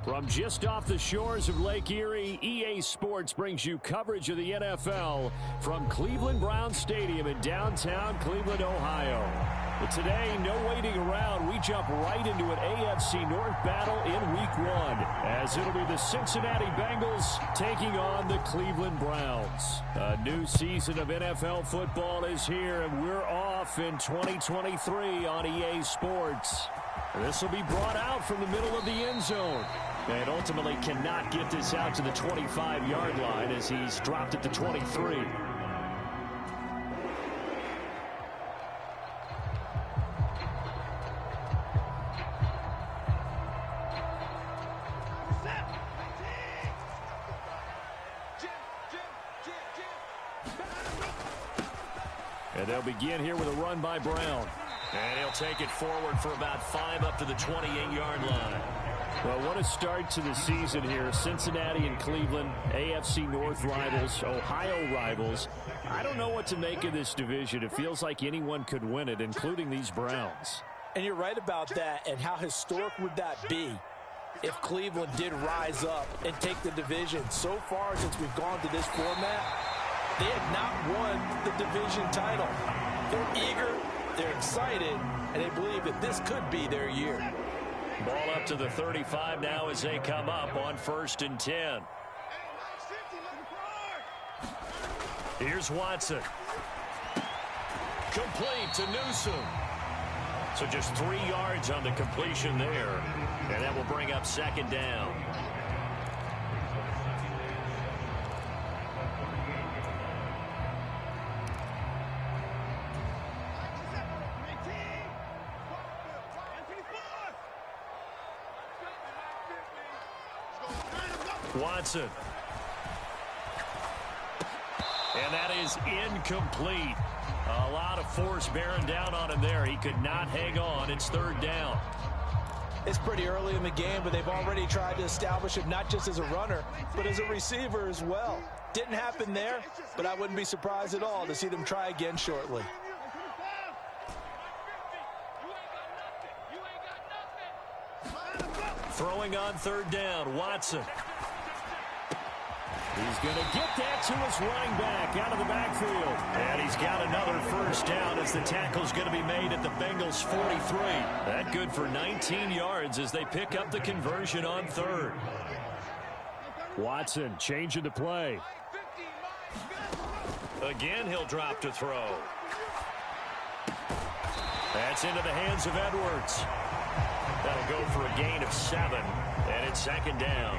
From just off the shores of Lake Erie, EA Sports brings you coverage of the NFL from Cleveland Browns Stadium in downtown Cleveland, Ohio. But today, no waiting around. We jump right into an AFC North battle in Week 1, as it'll be the Cincinnati Bengals taking on the Cleveland Browns. A new season of NFL football is here, and we're off in 2023 on EA Sports. This will be brought out from the middle of the end zone. And ultimately cannot get this out to the 25-yard line as he's dropped it to 23. And they'll begin here with a run by Brown. And he'll take it forward for about 5 up to the 28-yard line. Well, what a start to the season here. Cincinnati and Cleveland, AFC North rivals, Ohio rivals. I don't know what to make of this division. It feels like anyone could win it, including these Browns. And you're right about that. And how historic would that be if Cleveland did rise up and take the division? So far since we've gone to this format, they have not won the division title. They're eager, they're excited, and they believe that this could be their year. Ball up to the 35 now as they come up on 1st and 10. Here's Watson. Complete to Newsom. So just 3 yards on the completion there. And that will bring up 2nd down. Watson. And that is incomplete. A lot of force bearing down on him there. He could not hang on. It's 3rd down. It's pretty early in the game, but they've already tried to establish him not just as a runner, but as a receiver as well. Didn't happen there, but I wouldn't be surprised at all to see them try again shortly. Throwing on 3rd down, Watson. He's going to get that to his running back out of the backfield. And he's got another 1st down as the tackle's going to be made at the Bengals' 43. That good for 19 yards as they pick up the conversion on 3rd. Watson changing the play. Again, he'll drop to throw. That's into the hands of Edwards. That'll go for a gain of 7. And it's 2nd down.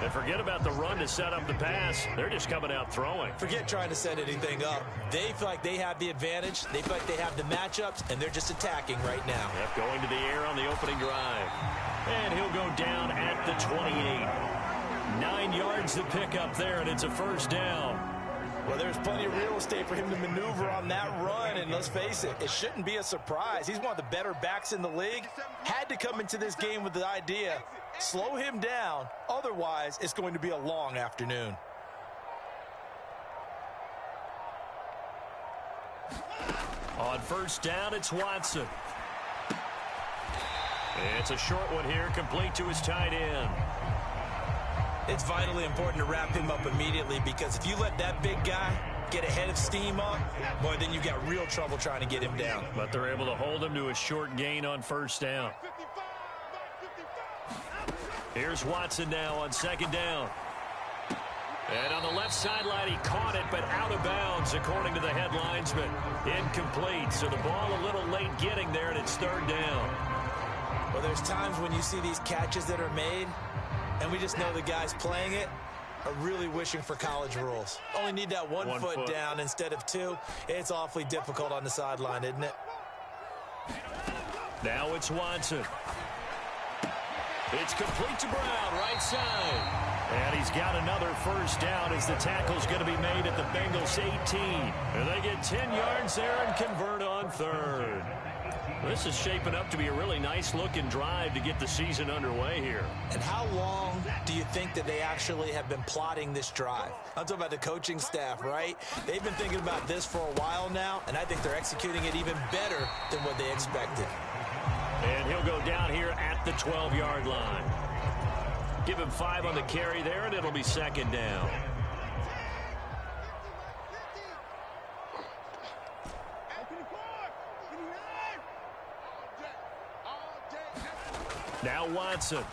And forget about the run to set up the pass. They're just coming out throwing. Forget trying to set anything up. They feel like they have the advantage. They feel like they have the matchups, and they're just attacking right now. Yep, going to the air on the opening drive. And he'll go down at the 28. 9 yards to pick up there, and it's a 1st down. Well, there's plenty of real estate for him to maneuver on that run, and let's face it, it shouldn't be a surprise. He's one of the better backs in the league. Had to come into this game with the idea, slow him down, otherwise it's going to be a long afternoon. On 1st down, it's Watson. It's a short one here, complete to his tight end. It's vitally important to wrap him up immediately, because if you let that big guy get ahead of steam up, boy, then you've got real trouble trying to get him down. But they're able to hold him to a short gain on 1st down. Here's Watson now on 2nd down. And on the left sideline, he caught it, but out of bounds, according to the head linesman. Incomplete, so the ball a little late getting there, and it's 3rd down. Well, there's times when you see these catches that are made, and we just know the guys playing it are really wishing for college rules. Only need that one foot down instead of 2. It's awfully difficult on the sideline, isn't it? Now it's Watson. It's complete to Brown, right side. And he's got another 1st down as the tackle's going to be made at the Bengals' 18. And they get 10 yards there and convert on 3rd. This is shaping up to be a really nice-looking drive to get the season underway here. And how long do you think that they actually have been plotting this drive? I'm talking about the coaching staff, right? They've been thinking about this for a while now, and I think they're executing it even better than what they expected. And he'll go down here at the 12-yard line. Give him 5 on the carry there, and it'll be second down. Now Watson.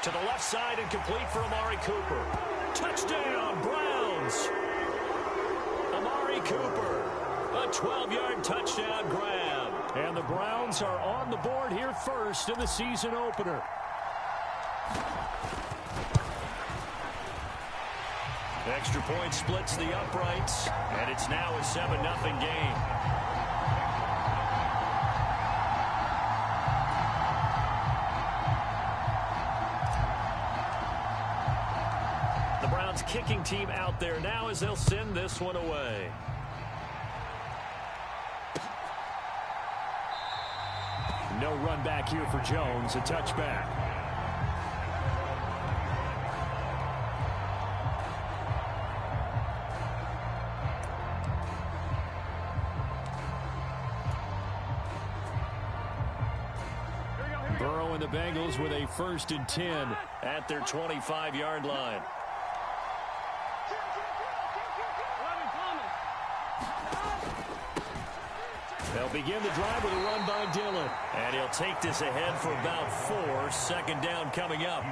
To the left side and complete for Amari Cooper. Touchdown, Browns. Amari Cooper, a 12-yard touchdown grab. And the Browns are on the board here first in the season opener. Extra point splits the uprights, and it's now a 7-0 game. The Browns kicking team out there now as they'll send this one away. No run back here for Jones, a touchback. Burrow and the Bengals with a 1st and 10 at their 25-yard line. They'll begin the drive with a run by Dillon. And he'll take this ahead for about 4. Second down coming up.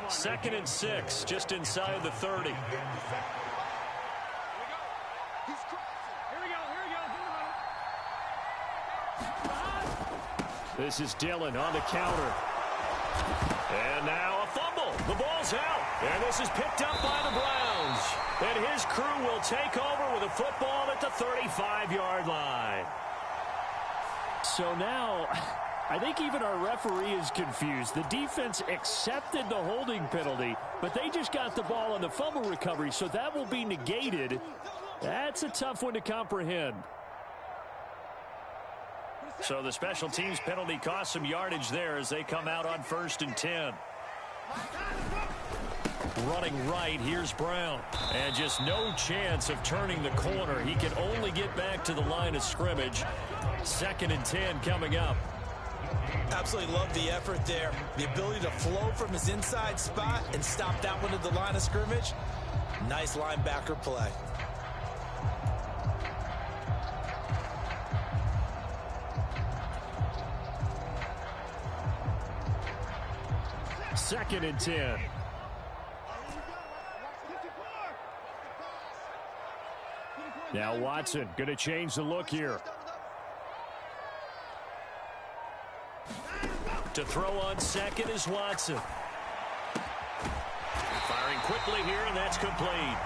2nd and 6, just inside the 30. This is Dillon on the counter. And now a fumble. The ball's out. And this is picked up by the Browns. And his crew will take over with a football at the 35-yard line. So now, I think even our referee is confused. The defense accepted the holding penalty, but they just got the ball on the fumble recovery, so that will be negated. That's a tough one to comprehend. So the special teams penalty cost some yardage there as they come out on 1st and 10. Running right, here's Brown. And just no chance of turning the corner. He can only get back to the line of scrimmage. 2nd and 10 coming up. Absolutely love the effort there. The ability to flow from his inside spot and stop that one at the line of scrimmage. Nice linebacker play. Second and 10. Now Watson going to change the look here. To throw on second is Watson. Firing quickly here, and that's complete.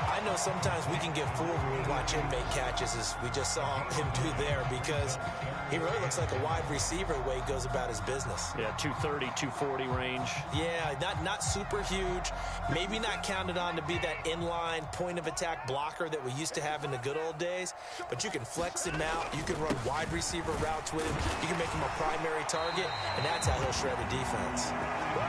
I know sometimes we can get fooled when we watch him make catches, as we just saw him do there, because he really looks like a wide receiver the way he goes about his business. Yeah, 230, 240 range. Yeah, not super huge. Maybe not counted on to be that inline point-of-attack blocker that we used to have in the good old days, but you can flex him out. You can run wide receiver routes with him. You can make him a primary target, and that's how he'll shred a defense.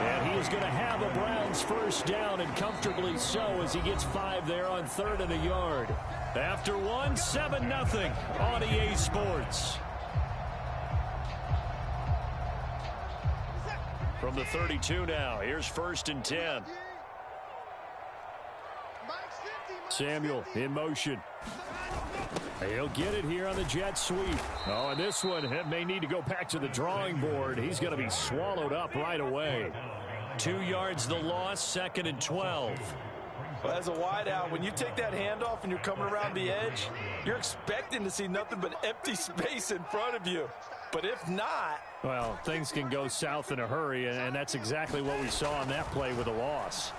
And he is going to have a Browns first down, and comfortably so, as he gets 5 there on 3rd and a yard. After 1, 7-0 on EA Sports. From the 32 now, here's 1st and 10. Samuel in motion. He'll get it here on the jet sweep. Oh, and this one may need to go back to the drawing board. He's going to be swallowed up right away. 2 yards the loss, 2nd and 12. Well, as a wideout, when you take that handoff and you're coming around the edge, you're expecting to see nothing but empty space in front of you. But if not... Well, things can go south in a hurry, and that's exactly what we saw on that play with a loss.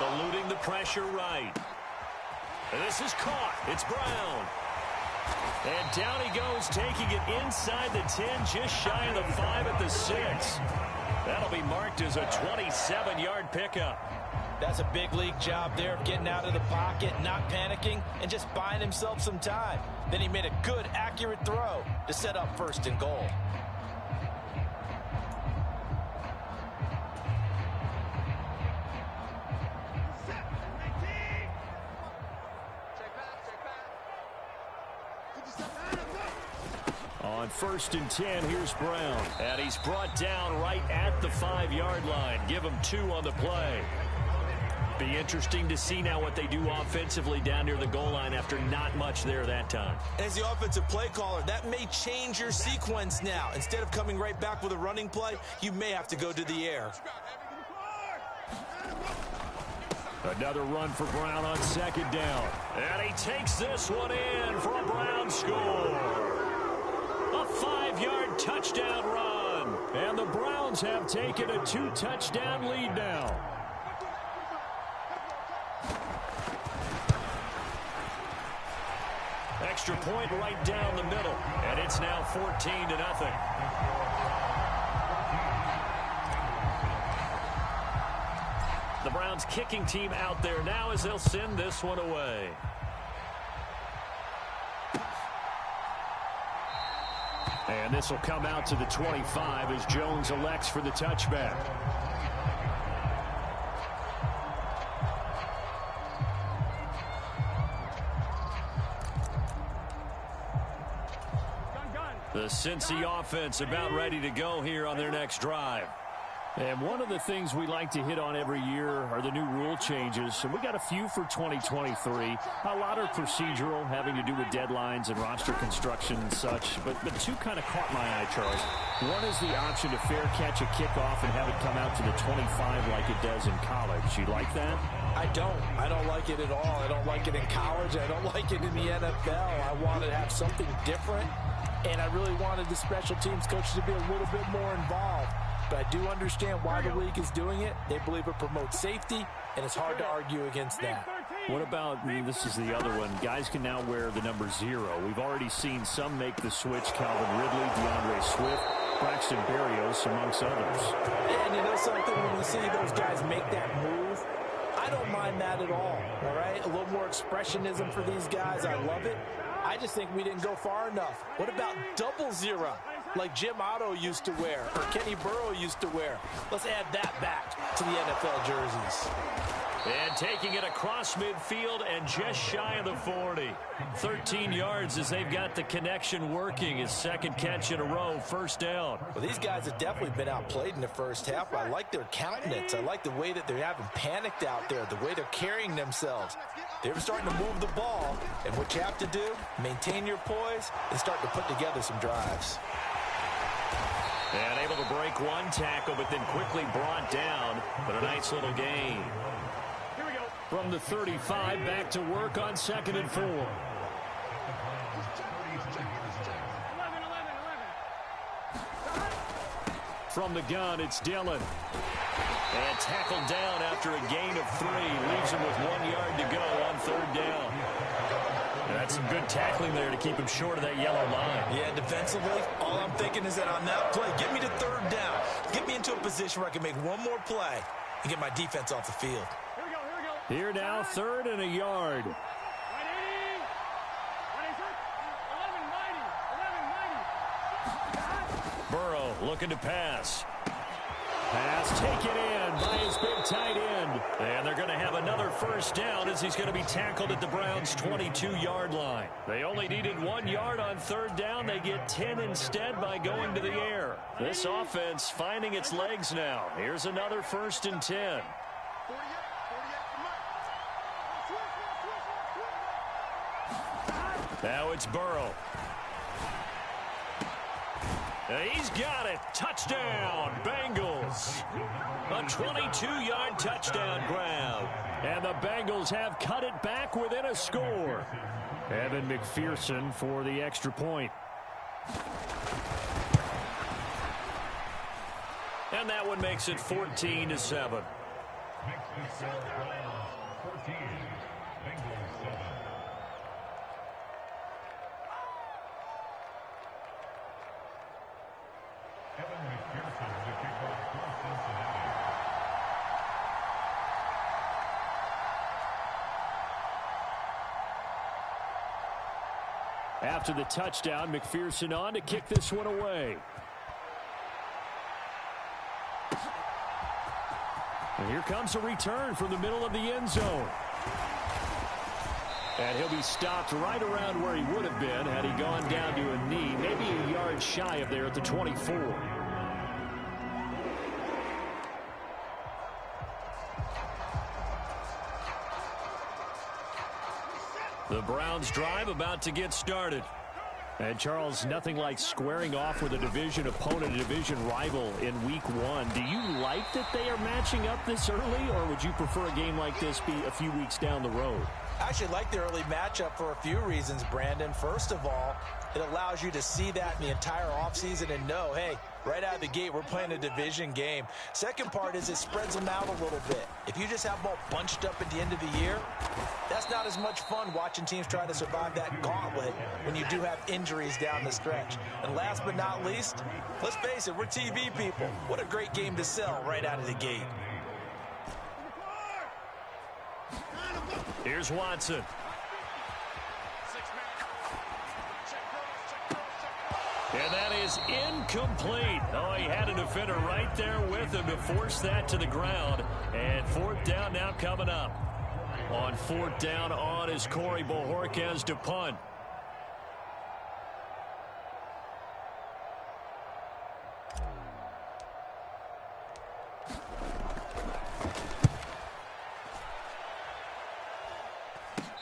Eluding the pressure right. And this is caught. It's Brown. And down he goes, taking it inside the 10, just shy of the 5 at the 6. That'll be marked as a 27-yard pickup. That's a big league job there of getting out of the pocket, not panicking, and just buying himself some time. Then he made a good, accurate throw to set up 1st and goal. On 1st and 10, here's Brown. And he's brought down right at the 5-yard line. Give him 2 on the play. Be interesting to see now what they do offensively down near the goal line after not much there that time. As the offensive play caller, that may change your sequence now. Instead of coming right back with a running play, you may have to go to the air. Another run for Brown on 2nd down. And he takes this one in for a Brown score. A 5-yard touchdown run. And the Browns have taken a 2-touchdown lead now. Extra point right down the middle. And it's now 14-0. The Browns kicking team out there now as they'll send this one away. And this will come out to the 25 as Jones elects for the touchback. The Cincy offense about ready to go here on their next drive. And one of the things we like to hit on every year are the new rule changes. And we got a few for 2023. A lot are procedural, having to do with deadlines and roster construction and such. But 2 kind of caught my eye, Charles. One is the option to fair catch a kickoff and have it come out to the 25 like it does in college. You like that? I don't like it at all. I don't like it in college. I don't like it in the NFL. I wanted to have something different. And I really wanted the special teams coaches to be a little bit more involved. But I do understand why the league is doing it. They believe it promotes safety, and it's hard to argue against that. What about, this is the other one, guys can now wear the number 0. We've already seen some make the switch. Calvin Ridley, DeAndre Swift, Braxton Berrios, amongst others. And you know something, when you see those guys make that move, I don't mind that at all right? A little more expressionism for these guys. I love it. I just think we didn't go far enough. What about 00, like Jim Otto used to wear, or Kenny Burrow used to wear? Let's add that back to the NFL jerseys. And taking it across midfield and just shy of the 40. 13 yards as they've got the connection working. His 2nd catch in a row, 1st down. Well, these guys have definitely been outplayed in the first half. I like their countenance. I like the way that they haven't panicked out there, the way they're carrying themselves. They're starting to move the ball, and what you have to do, maintain your poise and start to put together some drives. And able to break one tackle, but then quickly brought down. But a nice little gain. From the 35, back to work on 2nd and 4. From the gun, it's Dillon. And tackled down after a gain of 3. Leaves him with 1 yard to go on 3rd down. That's some good tackling there to keep him short of that yellow line. Yeah, defensively, all I'm thinking is that on that play, get me to 3rd down. Get me into a position where I can make one more play and get my defense off the field. Here now, 3rd and a yard. Burrow looking to pass. Pass taken in by his big tight end. And they're going to have another 1st down as he's going to be tackled at the Browns' 22-yard line. They only needed 1 yard on 3rd down. They get 10 instead by going to the air. This offense finding its legs now. Here's another 1st and 10. Now it's Burrow. He's got it. Touchdown, Bengals. A 22-yard touchdown grab. And the Bengals have cut it back within a score. Evan McPherson for the extra point. And that one makes it 14-7. After the touchdown, McPherson on to kick this one away. And here comes a return from the middle of the end zone. And he'll be stopped right around where he would have been had he gone down to a knee, maybe a yard shy of there at the 24. The Browns drive about to get started. And Charles, nothing like squaring off with a division opponent, a division rival in week one. Do you like that they are matching up this early, or would you prefer a game like this be a few weeks down the road? I actually like the early matchup for a few reasons, Brandon. First of all, it allows you to see that in the entire offseason and know, hey, right out of the gate, we're playing a division game. Second part is it spreads them out a little bit. If you just have them all bunched up at the end of the year, that's not as much fun watching teams try to survive that gauntlet when you do have injuries down the stretch. And last but not least, let's face it, we're TV people. What a great game to sell right out of the gate. Here's Watson. And that is incomplete. Oh, he had a defender right there with him to force that to the ground. And fourth down now coming up. On fourth down on is Corey Bojorquez to punt.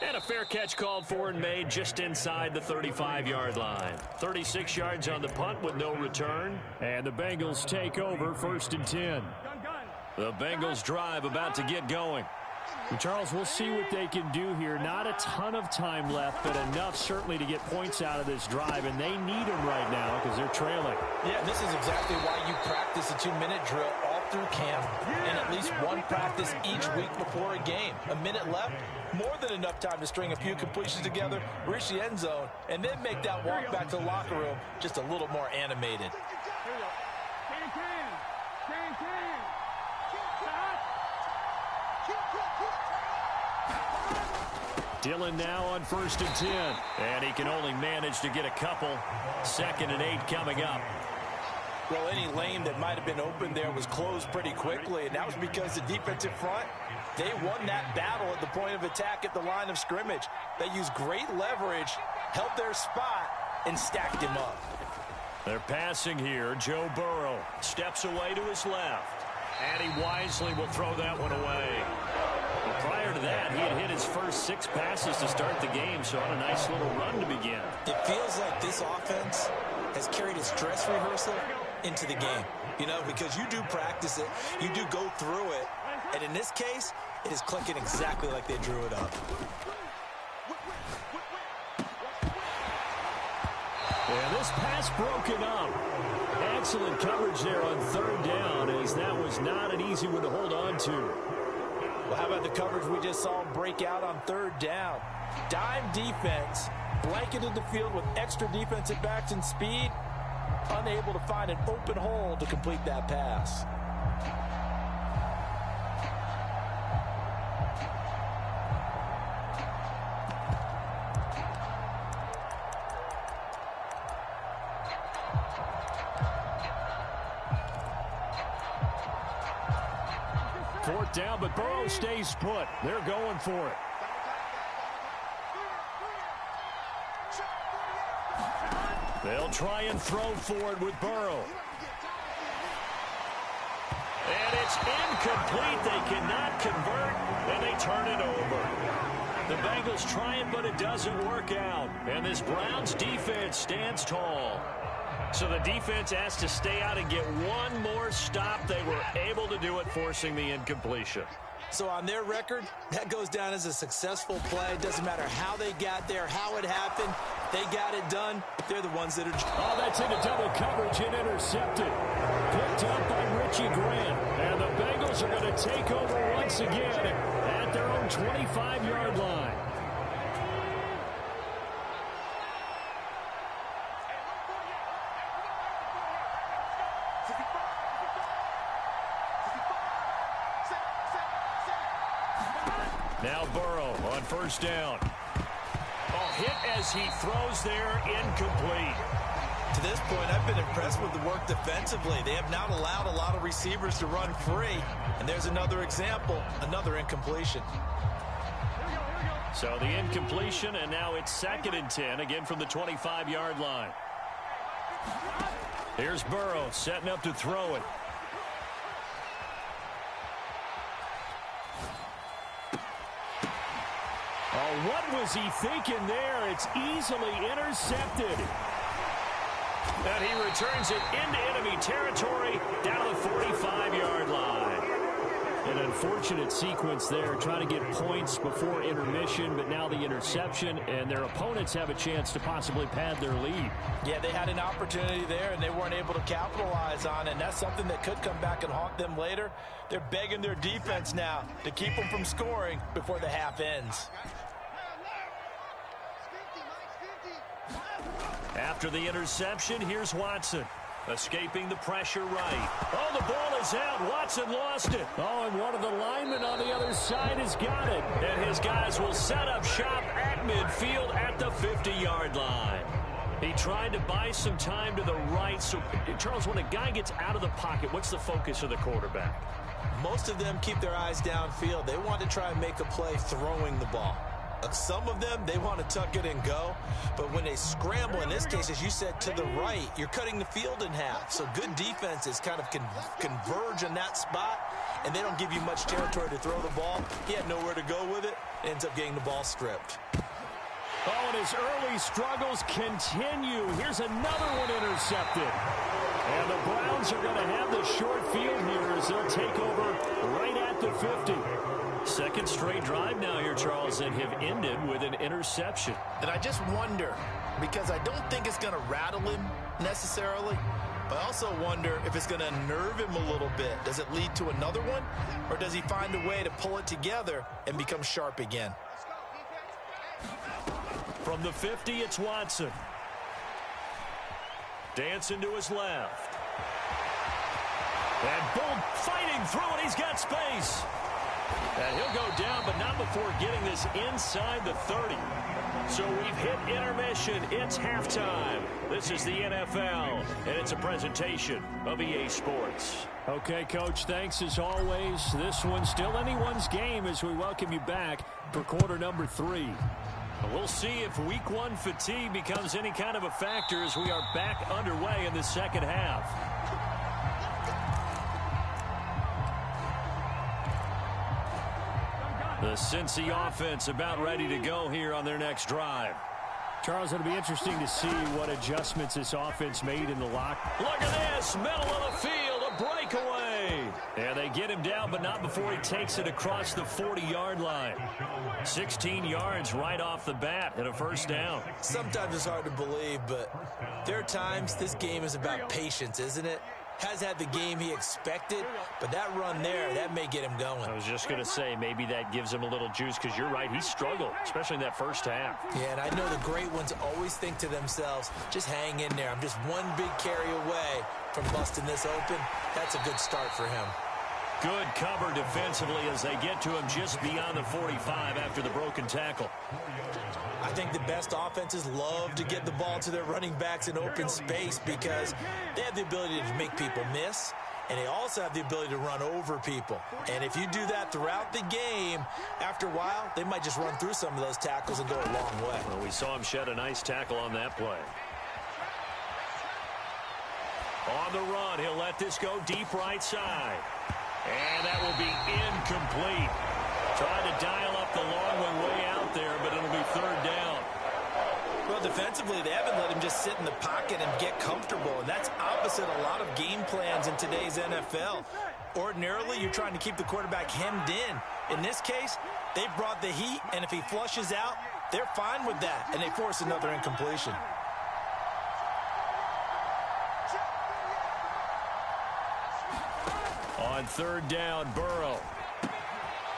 And a fair catch called for and made just inside the 35-yard line. 36 yards on the punt with no return. And the Bengals take over 1st and 10. The Bengals drive about to get going. And Charles, we'll see what they can do here. Not a ton of time left, but enough certainly to get points out of this drive. And they need them right now because they're trailing. Yeah, this is exactly why you practice a 2-minute drill all through camp and at least one practice each week before a game. A minute left, more than enough time to string a few completions together, reach the end zone, and then make that walk back to the locker room just a little more animated. Dillon now on 1st and 10. And he can only manage to get a couple. 2nd and 8 coming up. Well, any lane that might have been open there was closed pretty quickly, and that was because the defensive front, they won that battle at the point of attack at the line of scrimmage. They used great leverage, held their spot, and stacked him up. They're passing here. Joe Burrow steps away to his left. And he wisely will throw that one away. But prior to that, he had hit his first 6 passes to start the game, so on a nice little run to begin. It feels like this offense has carried its dress rehearsal into the game, you know, because you do practice it, you do go through it, and in this case, it is clicking exactly like they drew it up. And this pass broken up. Excellent coverage there on 3rd down, as that was not an easy one to hold on to. Well, how about the coverage we just saw him break out on 3rd down? Dime defense, blanketed the field with extra defensive backs and speed, unable to find an open hole to complete that pass. Fourth down, but Burrow stays put. They're going for it. They'll try and throw for it with Burrow. And it's incomplete. They cannot convert, and they turn it over. The Bengals try it, but it doesn't work out. And this Browns defense stands tall. So the defense has to stay out and get one more stop. They were able to do it, forcing the incompletion. So on their record, that goes down as a successful play. It doesn't matter how they got there, how it happened. They got it done. They're the ones that are... Oh, that's into double coverage and intercepted. Picked up by Richie Grant. And the Bengals are going to take over once again at their own 25-yard line. Now Burrow on 1st down. Oh, hit as he throws there, incomplete. To this point, I've been impressed with the work defensively. They have not allowed a lot of receivers to run free. And there's another example, another incompletion. So the incompletion, and now it's 2nd and 10, again from the 25-yard line. Here's Burrow setting up to throw it. Oh, what was he thinking there? It's easily intercepted. And he returns it into enemy territory down to the 45-yard line. An unfortunate sequence there, trying to get points before intermission, but now the interception, and their opponents have a chance to possibly pad their lead. Yeah, they had an opportunity there, and they weren't able to capitalize on it, and that's something that could come back and haunt them later. They're begging their defense now to keep them from scoring before the half ends. After the interception, here's Watson. Escaping the pressure right. Oh, the ball is out. Watson lost it. Oh, and one of the linemen on the other side has got it. And his guys will set up shop at midfield at the 50-yard line. He tried to buy some time to the right. So, Charles, when a guy gets out of the pocket, what's the focus of the quarterback? Most of them keep their eyes downfield. They want to try and make a play throwing the ball. Some of them, they want to tuck it and go. But when they scramble, in this case, as you said, to the right, you're cutting the field in half. So good defenses kind of converge in that spot, and they don't give you much territory to throw the ball. He had nowhere to go with it. Ends up getting the ball stripped. Oh, and his early struggles continue. Here's another one intercepted. And the Browns are going to have the short field here as they'll take over right at the 50. Second straight drive now here, Charles, and have ended with an interception. And I just wonder, because I don't think it's going to rattle him necessarily, but I also wonder if it's going to unnerve him a little bit. Does it lead to another one, or does he find a way to pull it together and become sharp again? From the 50, it's Watson. Dancing to his left. And Bull fighting through it. He's got space. And he'll go down, but not before getting this inside the 30. So we've hit intermission. It's halftime. This is the NFL, and it's a presentation of EA Sports. Okay, Coach, thanks as always. This one's still anyone's game as we welcome you back for quarter number 3. We'll see if week 1 fatigue becomes any kind of a factor as we are back underway in the second half. The Cincy offense about ready to go here on their next drive. Charles, it'll be interesting to see what adjustments this offense made in the lock. Look at this, middle of the field, a breakaway. And they get him down, but not before he takes it across the 40-yard line. 16 yards right off the bat and a first down. Sometimes it's hard to believe, but there are times this game is about patience, isn't it? Has had the game he expected, but that run there, that may get him going. I was just going to say, maybe that gives him a little juice, because you're right, he struggled, especially in that first half. Yeah, and I know the great ones always think to themselves, just hang in there. I'm just one big carry away from busting this open. That's a good start for him. Good cover defensively as they get to him just beyond the 45 after the broken tackle. I think the best offenses love to get the ball to their running backs in open space because they have the ability to make people miss, and they also have the ability to run over people. And if you do that throughout the game, after a while, they might just run through some of those tackles and go a long way. Well, we saw him shed a nice tackle on that play. On the run, he'll let this go deep right side. And that will be incomplete. Trying to dial up the long one way out there, but it'll be third down. Well, defensively, they haven't let him just sit in the pocket and get comfortable, and that's opposite a lot of game plans in today's NFL. Ordinarily, you're trying to keep the quarterback hemmed in. In this case, they brought the heat, and if he flushes out, they're fine with that, and they force another incompletion. On third down, Burrow.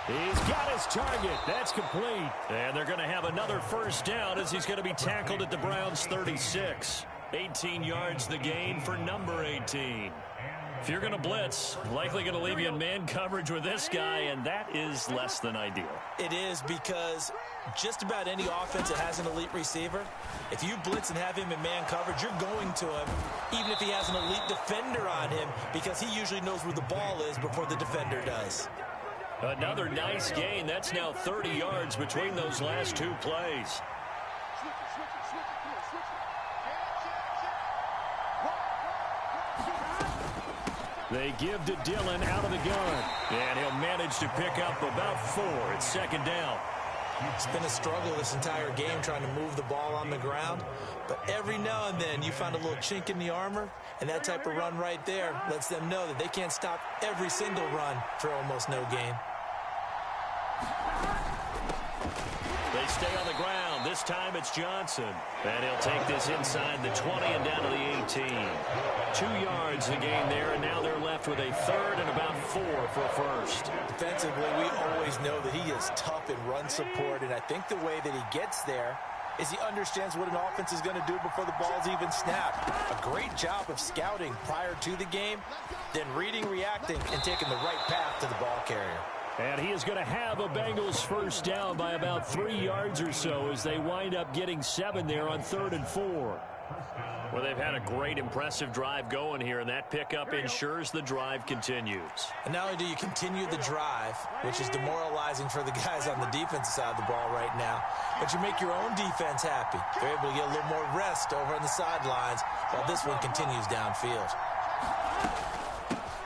He's got his target. That's complete. And they're going to have another first down as he's going to be tackled at the Browns' 36. 18 yards the gain for number 18. If you're going to blitz, likely going to leave you in man coverage with this guy, and that is less than ideal. It is, because just about any offense that has an elite receiver, if you blitz and have him in man coverage, you're going to him, even if he has an elite defender on him, because he usually knows where the ball is before the defender does. Another nice gain. That's now 30 yards between those last two plays. They give to Dillon out of the gun. And he'll manage to pick up about 4. It's second down. It's been a struggle this entire game trying to move the ball on the ground. But every now and then you find a little chink in the armor, and that type of run right there lets them know that they can't stop every single run for almost no gain. They stay on the ground. This time it's Johnson. And he'll take this inside the 20 and down to the 18. 2 yards the gain there, and now they're left with a third and about 4 for a first. Defensively, we always know that he is tough in run support, and I think the way that he gets there is he understands what an offense is going to do before the ball's even snapped. A great job of scouting prior to the game, then reading, reacting, and taking the right path to the ball carrier. And he is going to have a Bengals first down by about 3 yards or so as they wind up getting 7 there on 3rd and 4. Well, they've had a great, impressive drive going here, and that pickup ensures the drive continues. And not only do you continue the drive, which is demoralizing for the guys on the defensive side of the ball right now, but you make your own defense happy. They're able to get a little more rest over on the sidelines while this one continues downfield.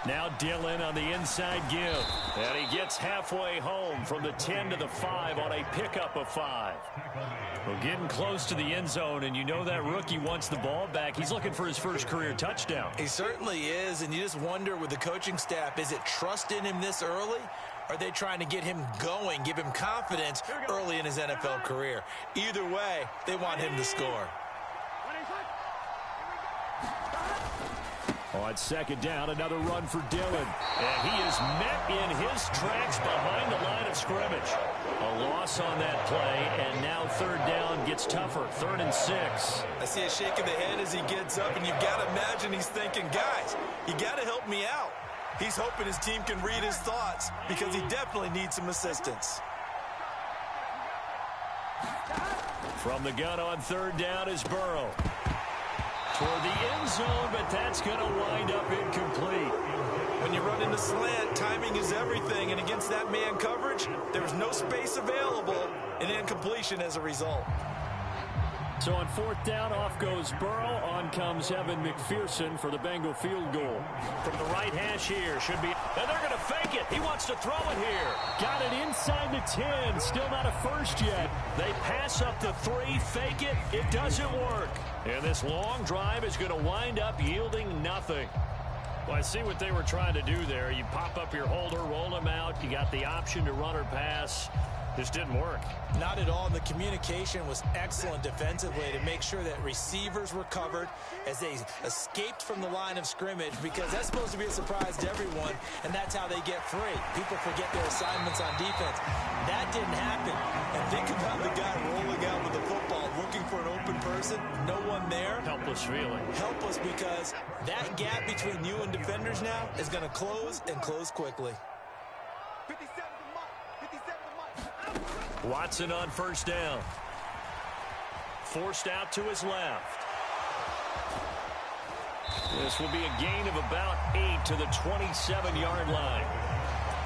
Now Dillon on the inside give. And he gets halfway home from the 10 to the 5 on a pickup of 5. Well, getting close to the end zone, and you know that rookie wants the ball back. He's looking for his first career touchdown. He certainly is, and you just wonder with the coaching staff, is it trust in him this early? Or are they trying to get him going, give him confidence early in his NFL career? Either way, they want him to score. On second down, another run for Dillon. And he is met in his tracks behind the line of scrimmage. A loss on that play, and now 3rd down gets tougher. 3rd and 6. I see a shake of the head as he gets up, and you've got to imagine he's thinking, guys, you got to help me out. He's hoping his team can read his thoughts because he definitely needs some assistance. From the gun on 3rd down is Burrow. Toward the end zone, but that's going to wind up incomplete. When you run into slant, timing is everything, and against that man coverage, there's no space available, and incompletion as a result. So on 4th down, off goes Burrow. On comes Evan McPherson for the Bengal field goal. From the right hash here, should be, and they're going to fake it. He wants to throw it here. Got it inside the 10. Still not a first yet. They pass up the 3, fake it. It doesn't work. And this long drive is going to wind up yielding nothing. Well, I see what they were trying to do there. You pop up your holder, roll him out. You got the option to run or pass. Just didn't work. Not at all. And the communication was excellent defensively to make sure that receivers were covered as they escaped from the line of scrimmage, because that's supposed to be a surprise to everyone, and that's how they get free. People forget their assignments on defense. That didn't happen. And think about the guy rolling out with the football, looking for an open person, no one there. Helpless feeling. Helpless, because that gap between you and defenders now is going to close, and close quickly. Watson on 1st down. Forced out to his left. This will be a gain of about 8 to the 27-yard line.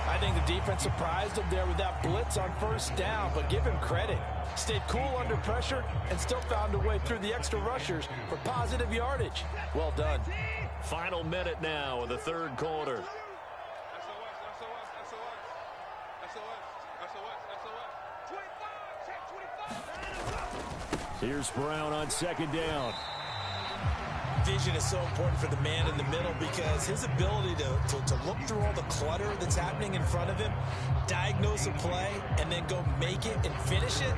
I think the defense surprised him there with that blitz on 1st down, but give him credit. Stayed cool under pressure and still found a way through the extra rushers for positive yardage. Well done. Final minute now of the 3rd quarter. Here's Brown on 2nd down. Vision is so important for the man in the middle, because his ability to look through all the clutter that's happening in front of him, diagnose a play, and then go make it and finish it,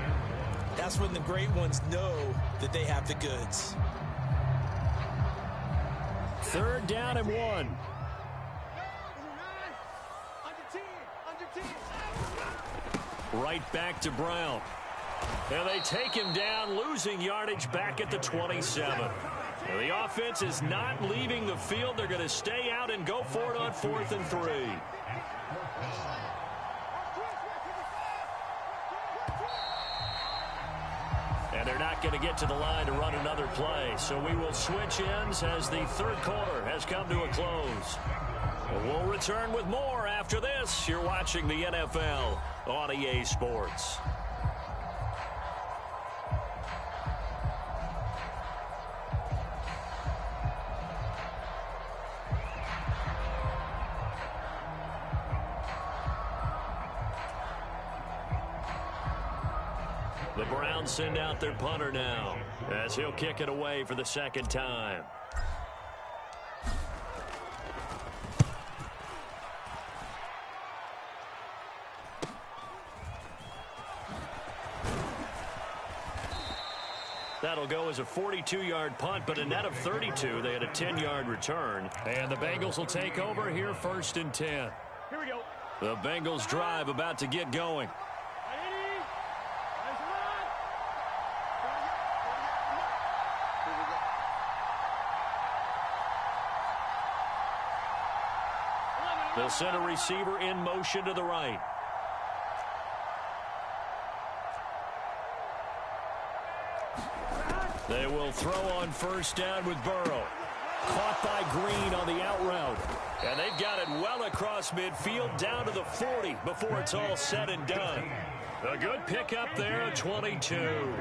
that's when the great ones know that they have the goods. 3rd down and 1. Right back to Brown. And they take him down, losing yardage back at the 27. Now the offense is not leaving the field. They're going to stay out and go for it on 4th and 3. And they're not going to get to the line to run another play. So we will switch ends as the 3rd quarter has come to a close. We'll return with more after after this. You're watching the NFL on EA Sports. The Browns send out their punter now as he'll kick it away for the second time. That'll go as a 42-yard punt, but a net of 32. They had a 10-yard return. And the Bengals will take over here, 1st and 10. Here we go. The Bengals drive about to get going. They'll send a receiver in motion to the right. They will throw on 1st down with Burrow. Caught by Green on the out route. And they've got it well across midfield down to the 40 before it's all said and done. A good pickup there, 22.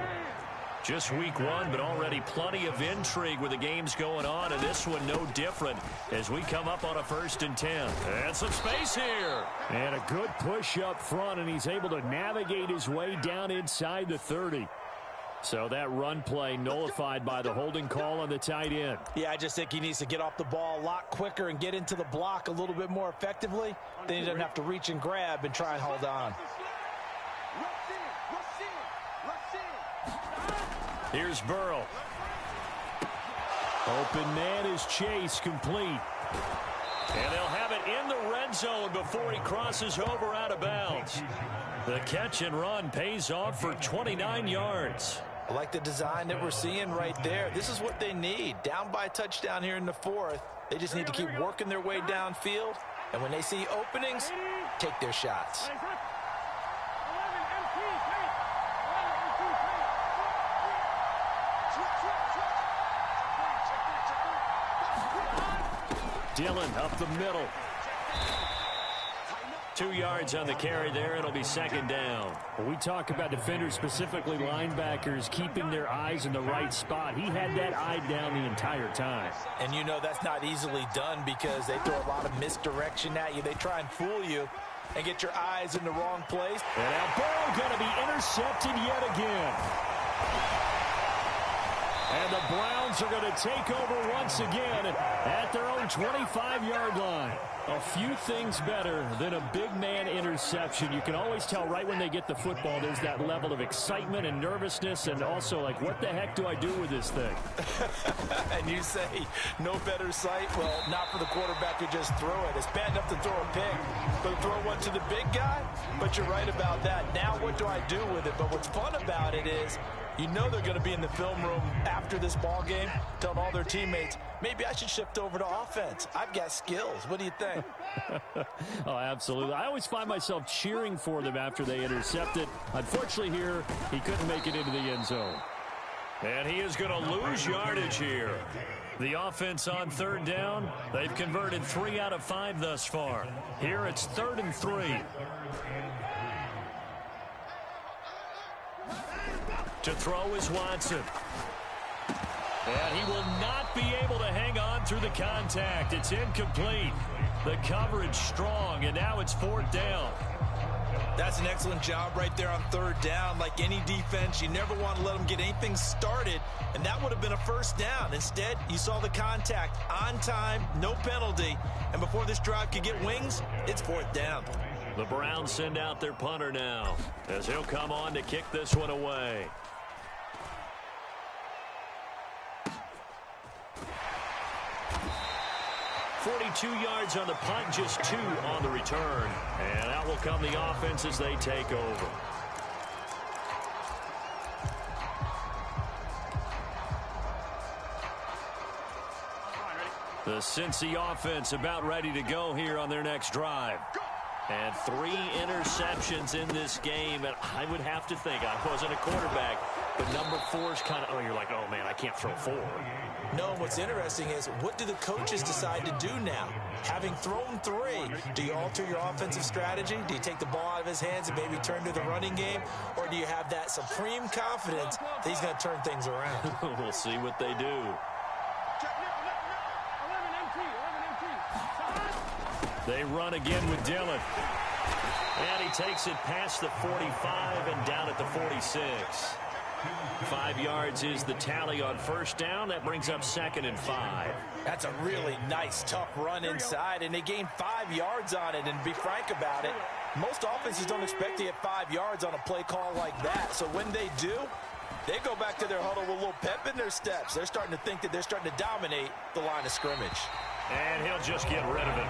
Just week 1, but already plenty of intrigue with the games going on, and this one no different as we come up on a 1st and 10. And some space here. And a good push up front, and he's able to navigate his way down inside the 30. So that run play nullified by the holding call on the tight end. Yeah, I just think he needs to get off the ball a lot quicker and get into the block a little bit more effectively. Then he doesn't have to reach and grab and try and hold on. Here's Burrow. Open man is Chase, complete. And they'll have it in the red zone before he crosses over out of bounds. The catch and run pays off for 29 yards. I like the design that we're seeing right there. This is what they need. Down by a touchdown here in the 4th. They just need to keep working their way downfield. And when they see openings, take their shots. Dillon up the middle. 2 yards on the carry there. It'll be 2nd down. When we talk about defenders, specifically linebackers, keeping their eyes in the right spot, he had that eye down the entire time. And you know that's not easily done because they throw a lot of misdirection at you. They try and fool you and get your eyes in the wrong place. And now Burrow going to be intercepted yet again. And the Browns are going to take over once again at their own 25-yard line. A few things better than a big man interception. You can always tell right when they get the football, there's that level of excitement and nervousness, and also like, what the heck do I do with this thing? And you say, no better sight? Well, not for the quarterback who just threw it. It's bad enough to throw a pick, but throw one to the big guy? But you're right about that. Now what do I do with it? But what's fun about it is, you know they're going to be in the film room after this ball game, telling all their teammates, maybe I should shift over to offense. I've got skills. What do you think? Oh, absolutely. I always find myself cheering for them after they intercept it. Unfortunately here, he couldn't make it into the end zone. And he is going to lose yardage here. The offense on 3rd down, they've converted 3 out of 5 thus far. Here it's 3rd and 3. To throw is Watson. And he will not be able to hang on through the contact. It's incomplete. The coverage strong, and now it's 4th down. That's an excellent job right there on 3rd down. Like any defense, you never want to let them get anything started, and that would have been a 1st down. Instead, you saw the contact on time, no penalty, and before this drive could get wings, it's 4th down. The Browns send out their punter now as he'll come on to kick this one away. .42 yards on the punt, just 2 on the return. And out will come the offense as they take over. The Cincy offense about ready to go here on their next drive. And 3 interceptions in this game. And I would have to think, I wasn't a quarterback, but number 4 is kind of, oh, you're like, oh, man, I can't throw 4. No, what's interesting is, what do the coaches decide to do now? Having thrown 3, do you alter your offensive strategy? Do you take the ball out of his hands and maybe turn to the running game? Or do you have that supreme confidence that he's going to turn things around? We'll see what they do. They run again with Dillon. And he takes it past the 45 and down at the 46. 5 yards is the tally on first down. That brings up 2nd and 5. That's a really nice, tough run inside, and they gained 5 yards on it. And to be frank about it, most offenses don't expect to get 5 yards on a play call like that. So when they do, they go back to their huddle with a little pep in their steps. They're starting to think that they're starting to dominate the line of scrimmage. And he'll just get rid of it.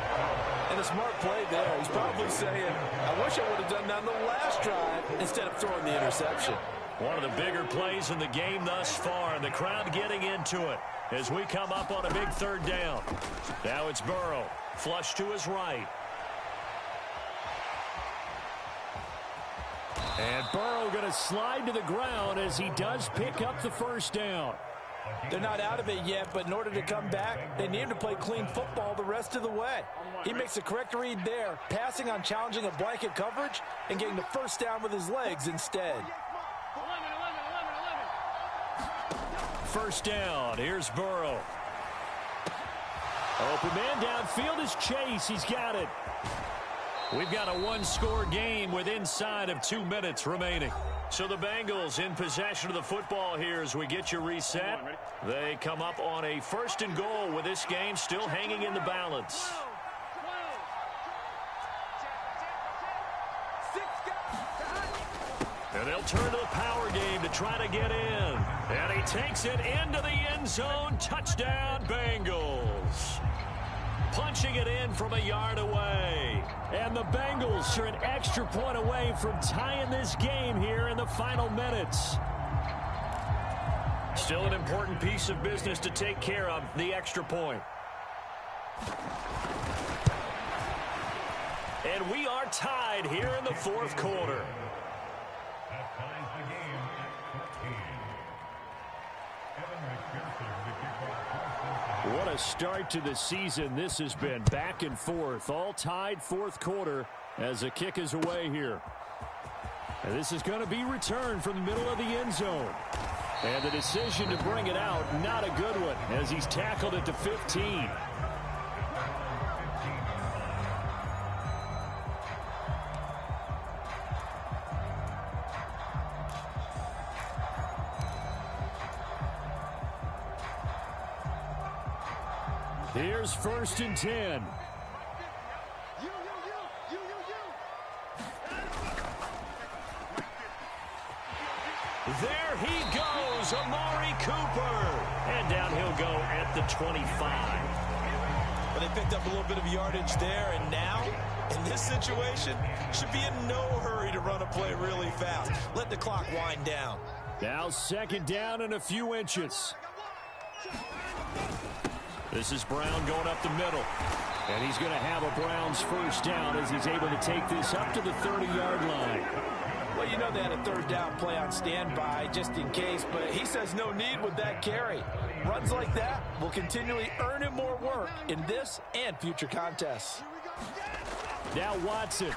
And a smart play there. He's probably saying, I wish I would have done that on the last drive instead of throwing the interception. One of the bigger plays in the game thus far, and the crowd getting into it as we come up on a big 3rd down. Now it's Burrow, flush to his right. And Burrow going to slide to the ground as he does pick up the first down. They're not out of it yet, but in order to come back, they need to play clean football the rest of the way. He makes the correct read there, passing on challenging a blanket coverage and getting the first down with his legs instead. First down, here's Burrow. Open man downfield is Chase. He's got it. We've got a 1-score game with inside of 2 minutes remaining. So the Bengals in possession of the football here as we get you reset. They come up on a 1st and goal with this game still hanging in the balance. And they'll turn to the power game to try to get in. And he takes it into the end zone. Touchdown, Bengals. Punching it in from a yard away. And the Bengals are an extra point away from tying this game here in the final minutes. Still an important piece of business to take care of, the extra point. And we are tied here in the 4th quarter. What a start to the season this has been. Back and forth, all tied 4th quarter as the kick is away here. And this is going to be returned from the middle of the end zone. And the decision to bring it out, not a good one, as he's tackled at the 15. Here's 1st and 10. There he goes, Amari Cooper. And down he'll go at the 25. But they picked up a little bit of yardage there, and now, in this situation, should be in no hurry to run a play really fast. Let the clock wind down. Now 2nd down and a few inches. This is Brown going up the middle. And he's going to have a Browns first down as he's able to take this up to the 30-yard line. Well, you know they had a 3rd down play on standby just in case, but he says no need with that carry. Runs like that will continually earn him more work in this and future contests. Now Watson.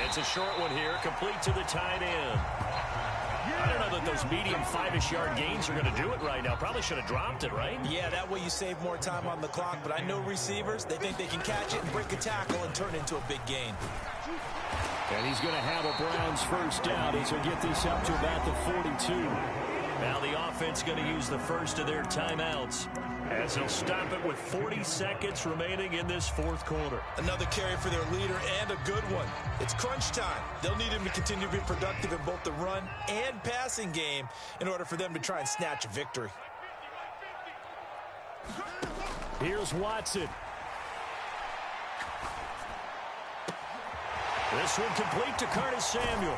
It's a short one here, complete to the tight end. I don't know that those medium 5-ish yard gains are going to do it right now. Probably should have dropped it, right? Yeah, that way you save more time on the clock, but I know receivers, they think they can catch it and break a tackle and turn it into a big gain. And he's going to have a Browns first down as he'll get this up to about the 42. Now the offense going to use the first of their timeouts as they'll stop it with 40 seconds remaining in this 4th quarter. Another carry for their leader and a good one. It's crunch time. They'll need him to continue to be productive in both the run and passing game in order for them to try and snatch a victory. Here's Watson. This one complete to Curtis Samuel.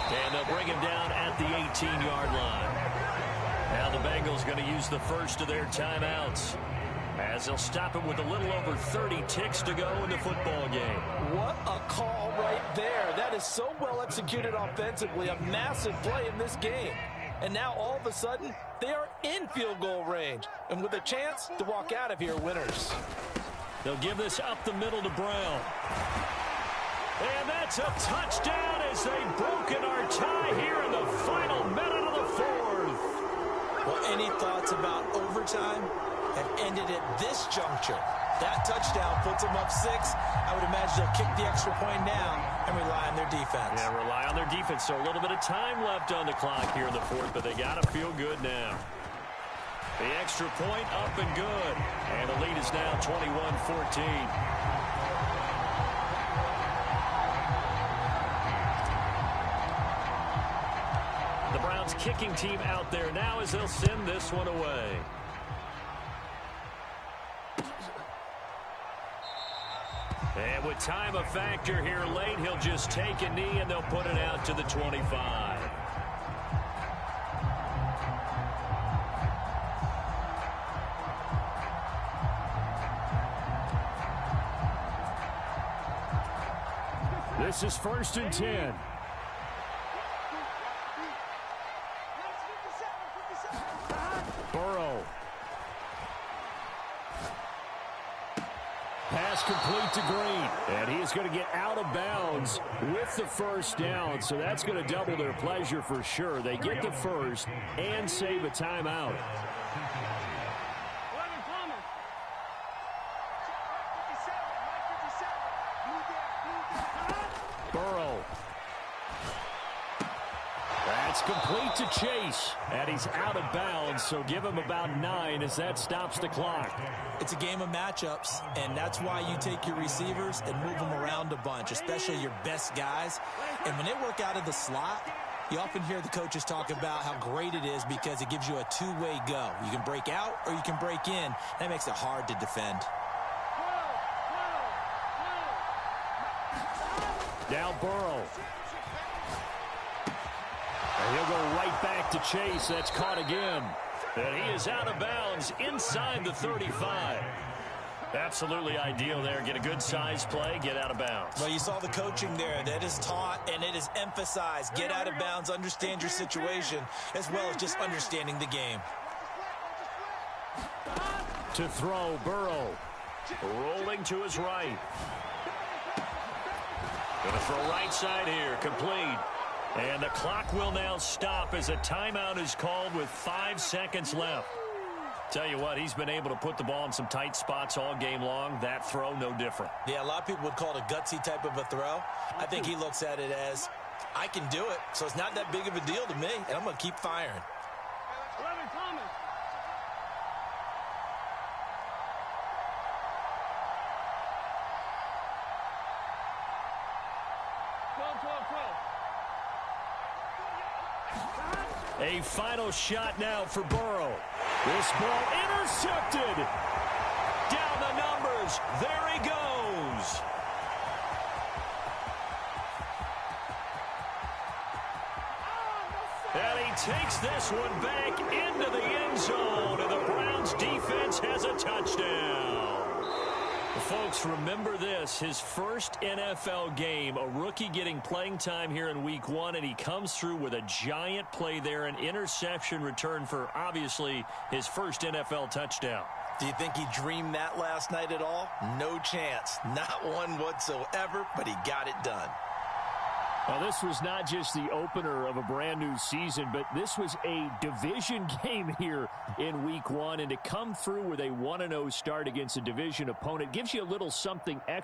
And they'll bring him down at the 18-yard line. Now the Bengals going to use the first of their timeouts as they'll stop it with a little over 30 ticks to go in the football game. What a call right there. That is so well executed offensively. A massive play in this game. And now all of a sudden, they are in field goal range. And with a chance to walk out of here winners. They'll give this up the middle to Brown. And that's a touchdown as they've broken our tie here in the final minute of the fourth. Well, any thoughts about overtime have ended at this juncture. That touchdown puts them up 6. I would imagine they'll kick the extra point now and rely on their defense. Yeah, rely on their defense. So a little bit of time left on the clock here in the fourth, but they got to feel good now. The extra point up and good. And the lead is now 21-14. The Browns kicking team out there now as they'll send this one away. And with time a factor here late, he'll just take a knee and they'll put it out to the 25. This is 1st and 10. Burrow. Pass complete to Green. And he is going to get out of bounds with the first down. So that's going to double their pleasure for sure. They get the first and save a timeout. Burrow. That's complete to Chase. And he's out of bounds, so give him about 9 as that stops the clock. It's a game of matchups, and that's why you take your receivers and move them around a bunch, especially your best guys. And when they work out of the slot, you often hear the coaches talk about how great it is because it gives you a two-way go. You can break out or you can break in. That makes it hard to defend. Now Burrow. And he'll go right back to Chase. That's caught again. And he is out of bounds inside the 35. Absolutely ideal there. Get a good size play, get out of bounds. Well, you saw the coaching there. That is taught and it is emphasized. Get out of bounds, understand your situation, as well as just understanding the game. To throw, Burrow. Rolling to his right. Going to throw right side here, complete. And the clock will now stop as a timeout is called with 5 seconds left. Tell you what, he's been able to put the ball in some tight spots all game long. That throw, no different. Yeah, a lot of people would call it a gutsy type of a throw. I think he looks at it as, I can do it, so it's not that big of a deal to me, and I'm going to keep firing. 11 Thomas. A final shot now for Burrow. This ball intercepted. Down the numbers. There he goes. And he takes this one back into the end zone. And the Browns defense has a touchdown. Folks, remember this, his first NFL game, a rookie getting playing time here in week 1, and he comes through with a giant play there, an interception return for, obviously, his first NFL touchdown. Do you think he dreamed that last night at all? No chance. Not one whatsoever, but he got it done. Well, this was not just the opener of a brand new season, but this was a division game here in week 1. And to come through with a 1-0 start against a division opponent gives you a little something extra.